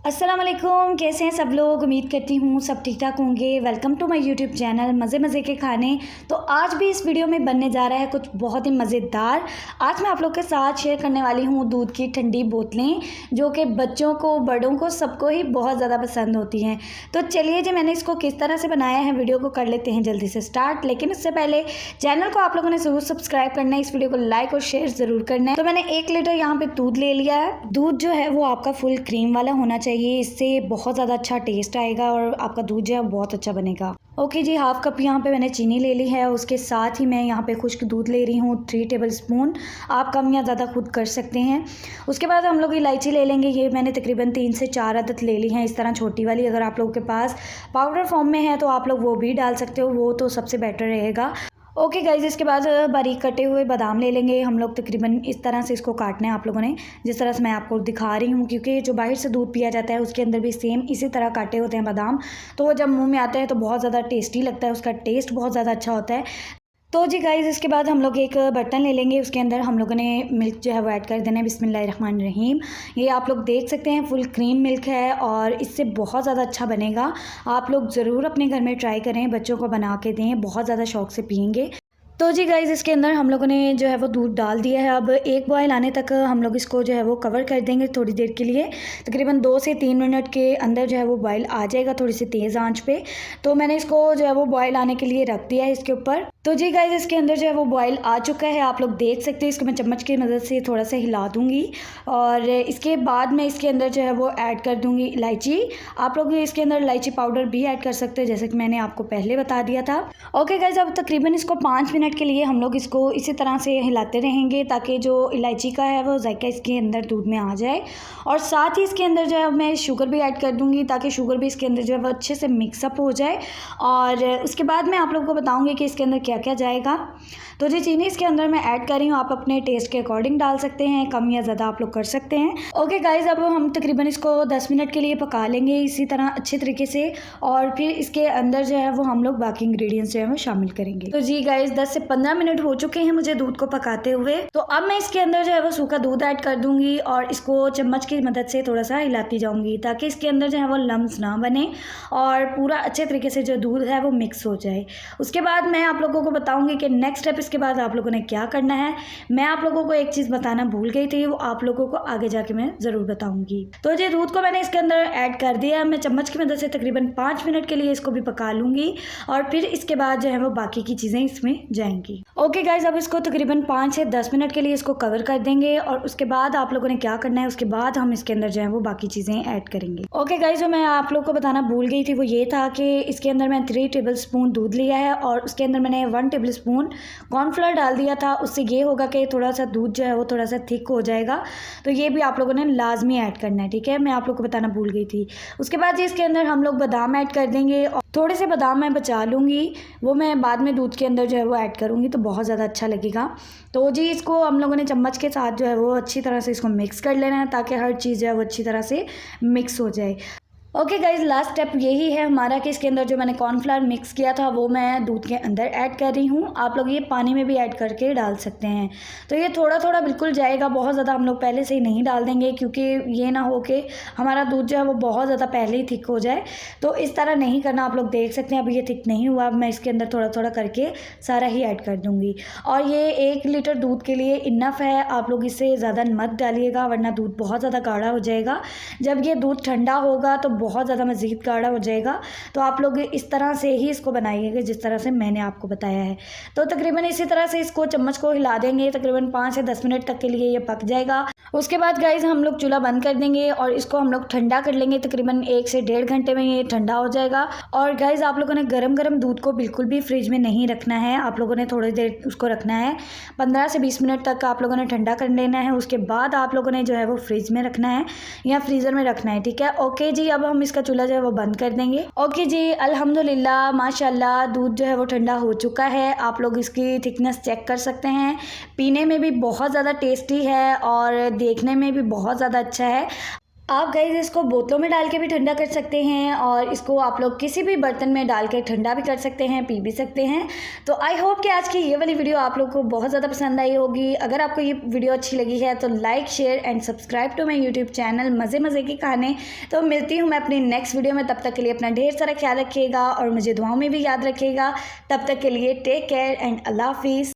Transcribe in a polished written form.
अस्सलाम वालेकुम, कैसे हैं सब लोग। उम्मीद करती हूँ सब ठीक ठाक होंगे। Welcome to my YouTube channel मज़े के खाने। तो आज भी इस वीडियो में बनने जा रहा है कुछ बहुत ही मज़ेदार। आज मैं आप लोग के साथ शेयर करने वाली हूँ दूध की ठंडी बोतलें, जो कि बच्चों को, बड़ों को, सबको ही बहुत ज़्यादा पसंद होती हैं। तो चलिए जी, मैंने इसको किस तरह से बनाया है, वीडियो को कर लेते हैं जल्दी से स्टार्ट। लेकिन उससे पहले चैनल को आप लोगों ने ज़रूर सब्सक्राइब करना है, इस वीडियो को लाइक और शेयर ज़रूर करना है। तो मैंने 1 लीटर यहाँ पर दूध ले लिया है। दूध जो है वो आपका फुल क्रीम वाला होना चाहिए, इससे बहुत ज़्यादा अच्छा टेस्ट आएगा और आपका दूध जो है बहुत अच्छा बनेगा। ओके जी, हाफ कप यहाँ पे मैंने चीनी ले ली है। उसके साथ ही मैं यहाँ पे खुश्क दूध ले रही हूँ 3 टेबल स्पून। आप कम या ज़्यादा खुद कर सकते हैं। उसके बाद हम लोग इलायची ले लेंगे। ये मैंने तकरीबन 3 से 4 अदद ले ली हैं, इस तरह छोटी वाली। अगर आप लोगों के पास पाउडर फॉर्म में है तो आप लोग वो भी डाल सकते हो, वो तो सबसे बेटर रहेगा। ओके गाइज़, इसके बाद बारीक कटे हुए बादाम ले लेंगे हम लोग। तकरीबन इस तरह से इसको काटना है आप लोगों ने, जिस तरह से मैं आपको दिखा रही हूँ, क्योंकि जो बाहर से दूध पिया जाता है उसके अंदर भी सेम इसी तरह काटे होते हैं बादाम। तो वो जब मुंह में आते हैं तो बहुत ज़्यादा टेस्टी लगता है, उसका टेस्ट बहुत ज़्यादा अच्छा होता है। तो जी गाइज़, इसके बाद हम लोग एक बर्तन ले लेंगे। उसके अंदर हम लोगों ने मिल्क जो है वो ऐड कर देना है। बिस्मिल्लाहिर्रहमानिर्रहीम। ये आप लोग देख सकते हैं फुल क्रीम मिल्क है और इससे बहुत ज़्यादा अच्छा बनेगा। आप लोग ज़रूर अपने घर में ट्राई करें, बच्चों को बना के दें, बहुत ज़्यादा शौक़ से पियेंगे। तो जी गाइज़, इसके अंदर हम लोगों ने जो है वो दूध डाल दिया है। अब एक बॉयल आने तक हम लोग इसको जो है वो कवर कर देंगे थोड़ी देर के लिए। तकरीबन 2 से 3 मिनट के अंदर जो है वो बॉयल आ जाएगा, थोड़ी सी तेज़ आंच पे। तो मैंने इसको जो है वो बॉयल आने के लिए रख दिया है इसके ऊपर। तो जी गाइज़, इसके अंदर जो है वो बॉयल आ चुका है, आप लोग देख सकते हैं। इसको मैं चम्मच की मदद से थोड़ा सा हिला दूँगी और इसके बाद मैं इसके अंदर जो है वो ऐड कर दूँगी इलायची। आप लोग इसके अंदर इलायची पाउडर भी ऐड कर सकते हैं, जैसे कि मैंने आपको पहले बता दिया था। ओके गाइज़, अब तकरीबन इसको 5 मिनट के लिए हम लोग इसको इसी तरह से हिलाते रहेंगे, ताकि जो इलायची का है वो जायका इसके अंदर दूध में आ जाए। और साथ ही इसके अंदर जो है मैं शुगर भी ऐड कर दूँगी, ताकि शुगर भी इसके अंदर जो है वो अच्छे से मिक्सअप हो जाए। और उसके बाद मैं आप लोगों को बताऊँगी कि इसके अंदर क्या क्या जाएगा। तो जी, चीनी इसके अंदर मैं ऐड कर रही हूँ, आप अपने टेस्ट के अकॉर्डिंग डाल सकते हैं, कम या ज़्यादा आप लोग कर सकते हैं। ओके गाइज़, अब हम तकरीबन इसको 10 मिनट के लिए पका लेंगे इसी तरह अच्छे तरीके से। और फिर इसके अंदर जो है वो हम लोग बाकी इंग्रेडिएंट्स जो है वो शामिल करेंगे। तो जी गाइज़, 10 से 15 मिनट हो चुके हैं मुझे दूध को पकाते हुए। तो अब मैं इसके अंदर जो है वो सूखा दूध ऐड कर दूँगी और इसको चम्मच की मदद से थोड़ा सा हिलाती जाऊँगी, ताकि इसके अंदर जो है वो लम्स ना बने और पूरा अच्छे तरीके से जो दूध है वो मिक्स हो जाए। उसके बाद मैं आप लोगों को बताऊँगी कि नेक्स्ट स्टेप इसके बाद आप लोगों ने क्या करना है। मैं आप लोगों को एक चीज़ बताना भूल गई थी, वो आप लोगों को आगे जाके मैं ज़रूर बताऊँगी। तो जी, दूध को मैंने इसके अंदर ऐड कर दिया। मैं चम्मच की मदद से तकरीबन 5 मिनट के लिए इसको भी पका लूँगी और फिर इसके बाद जो है वो बाकी की चीज़ें इसमें जाएंगी। ओके गाइज़, अब इसको तकरीबन 5 से 10 मिनट के लिए इसको कवर कर देंगे और उसके बाद आप लोगों ने क्या करना है, उसके बाद हम इसके अंदर जो है वो बाकी चीज़ें ऐड करेंगे। ओके गाइज़, जो मैं आप लोगों को बताना भूल गई थी वो ये था कि इसके अंदर मैं 3 टेबल स्पून दूध लिया है और उसके अंदर मैंने 1 टेबल स्पून कॉर्नफ्लोर डाल दिया था। उससे ये होगा कि थोड़ा सा दूध जो है वो थोड़ा सा थिक हो जाएगा। तो ये भी आप लोगों ने लाजमी ऐड करना है, ठीक है। मैं आप लोगों को बताना भूल गई थी। उसके बाद जी, इसके अंदर हम लोग बादाम ऐड कर देंगे और थोड़े से बादाम मैं बचा लूँगी, वो मैं बाद में दूध के अंदर जो है वो ऐड करूँगी, तो बहुत ज़्यादा अच्छा लगेगा। तो जी, इसको हम लोगों ने चम्मच के साथ जो है वो अच्छी तरह से इसको मिक्स कर लेना है, ताकि हर चीज़ जो है वो अच्छी तरह से मिक्स हो जाए। ओके गाइज़, लास्ट स्टेप यही है हमारा कि इसके अंदर जो मैंने कॉर्नफ्लावर मिक्स किया था वो मैं दूध के अंदर ऐड कर रही हूँ। आप लोग ये पानी में भी ऐड करके डाल सकते हैं। तो ये थोड़ा थोड़ा बिल्कुल जाएगा, बहुत ज़्यादा हम लोग पहले से ही नहीं डाल देंगे, क्योंकि ये ना हो कि हमारा दूध जो है वो बहुत ज़्यादा पहले ही थिक हो जाए। तो इस तरह नहीं करना। आप लोग देख सकते हैं अब ये थिक नहीं हुआ। अब मैं इसके अंदर थोड़ा थोड़ा करके सारा ही ऐड कर दूँगी। और ये 1 लीटर दूध के लिए इनफ है, आप लोग इससे ज़्यादा मत डालिएगा, वरना दूध बहुत ज़्यादा गाढ़ा हो जाएगा। जब ये दूध ठंडा होगा तो बहुत ज़्यादा मज़ीद गाढ़ा हो जाएगा। तो आप लोग इस तरह से ही इसको बनाइएगा जिस तरह से मैंने आपको बताया है। तो तकरीबन इसी तरह से इसको चम्मच को हिला देंगे, तकरीबन 5 से 10 मिनट तक के लिए ये पक जाएगा। उसके बाद गाइज़, हम लोग चूल्हा बंद कर देंगे और इसको हम लोग ठंडा कर लेंगे। तकरीबन 1 से 1.5 घंटे में ये ठंडा हो जाएगा। और गाइज़, आप लोगों ने गरम गरम दूध को बिल्कुल भी फ्रिज में नहीं रखना है, आप लोगों ने थोड़ी देर उसको रखना है, 15 से 20 मिनट तक आप लोगों ने ठंडा कर लेना है। उसके बाद आप लोगों ने जो है वो फ्रिज में रखना है या फ्रीज़र में रखना है, ठीक है। ओके जी, अब हम इसका चूल्हा जो है वो बंद कर देंगे। ओके जी, अल्हम्दुलिल्लाह माशाल्लाह दूध जो है वो ठंडा हो चुका है। आप लोग इसकी थिकनेस चेक कर सकते हैं। पीने में भी बहुत ज़्यादा टेस्टी है और देखने में भी बहुत ज़्यादा अच्छा है। आप गाइस इसको बोतलों में डाल के भी ठंडा कर सकते हैं और इसको आप लोग किसी भी बर्तन में डाल के ठंडा भी कर सकते हैं, पी भी सकते हैं। तो आई होप कि आज की ये वाली वीडियो आप लोग को बहुत ज़्यादा पसंद आई होगी। अगर आपको ये वीडियो अच्छी लगी है तो like, share and subscribe to my YouTube channel मज़े मज़े के खाने। तो मिलती हूँ मैं अपनी नेक्स्ट वीडियो में, तब तक के लिए अपना ढेर सारा ख्याल रखिएगा और मुझे दुआओं में भी याद रखिएगा। तब तक के लिए टेक केयर एंड अल्लाह हाफिज़।